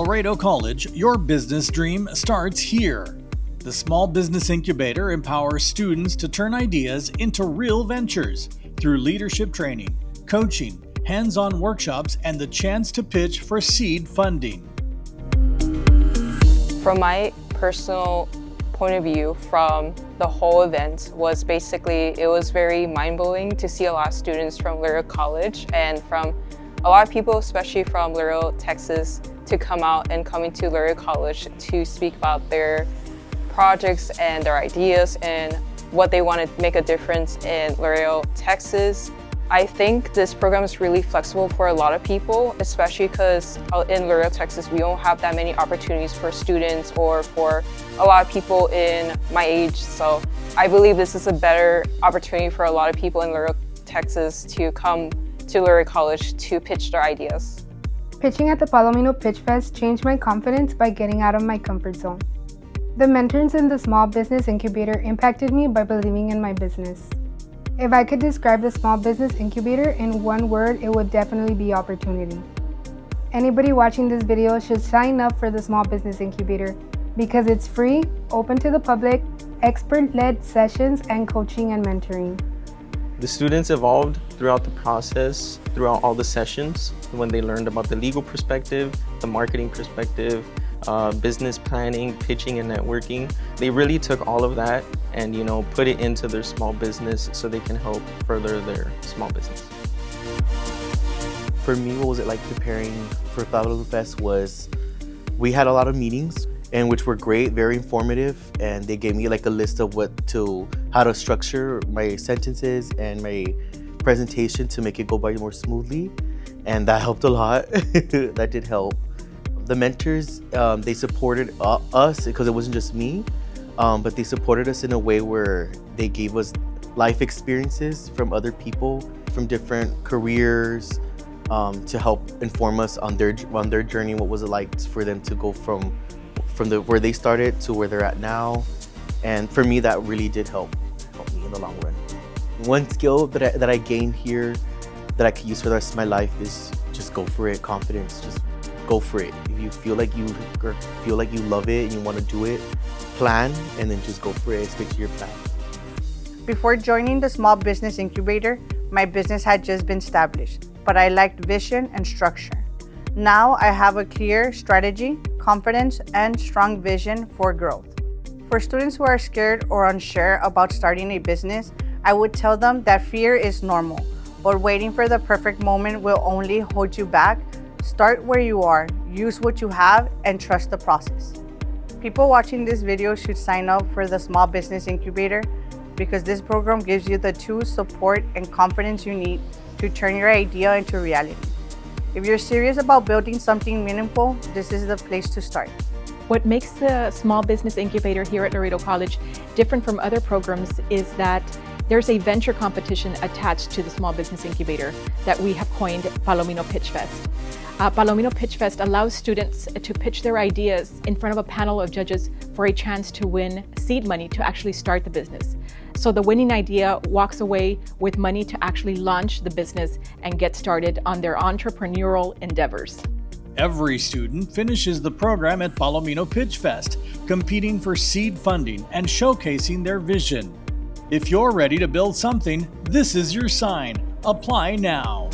Laredo College, your business dream starts here. The Small Business Incubator empowers students to turn ideas into real ventures through leadership training, coaching, hands-on workshops, and the chance to pitch for seed funding. From my personal point of view from the whole event was basically, it was very mind-blowing to see a lot of students from Laredo College and from a lot of people, especially from Laredo, Texas, to come out and coming to Laredo College to speak about their projects and their ideas and what they want to make a difference in Laredo, Texas. I think this program is really flexible for a lot of people, especially because in Laredo, Texas, we don't have that many opportunities for students or for a lot of people in my age. So I believe this is a better opportunity for a lot of people in Laredo, Texas to come to Laredo College to pitch their ideas. Pitching at the Palomino Pitch Fest changed my confidence by getting out of my comfort zone. The mentors in the Small Business Incubator impacted me by believing in my business. If I could describe the Small Business Incubator in one word, it would definitely be opportunity. Anybody watching this video should sign up for the Small Business Incubator because it's free, open to the public, expert-led sessions, and coaching and mentoring. The students evolved throughout the process, throughout all the sessions, when they learned about the legal perspective, the marketing perspective, business planning, pitching, and networking. They really took all of that and put it into their small business so they can help further their small business. For me, what was it like preparing for Palomino Fest was we had a lot of meetings and which were great, very informative, and they gave me like a list of how to structure my sentences and my presentation to make it go by more smoothly, and that helped a lot. That did help. The mentors, they supported us because it wasn't just me, but they supported us in a way where they gave us life experiences from other people from different careers to help inform us on their journey. What was it like for them to go from where they started to where they're at now? And for me, that really did help me in the long run. One skill that I gained here that I could use for the rest of my life is just go for it. Confidence, just go for it. If you feel like you love it and you want to do it, plan and then just go for it. Stick to your plan. Before joining the Small Business Incubator, my business had just been established, but I liked vision and structure. Now I have a clear strategy, confidence, and strong vision for growth. For students who are scared or unsure about starting a business, I would tell them that fear is normal, but waiting for the perfect moment will only hold you back. Start where you are, use what you have, and trust the process. People watching this video should sign up for the Small Business Incubator because this program gives you the tools, support, and confidence you need to turn your idea into reality. If you're serious about building something meaningful, this is the place to start. What makes the Small Business Incubator here at Laredo College different from other programs is that there's a venture competition attached to the Small Business Incubator that we have coined Palomino Pitch Fest. Palomino Pitch Fest allows students to pitch their ideas in front of a panel of judges for a chance to win seed money to actually start the business. So the winning idea walks away with money to actually launch the business and get started on their entrepreneurial endeavors. Every student finishes the program at Palomino Pitch Fest, competing for seed funding and showcasing their vision. If you're ready to build something, this is your sign. Apply now.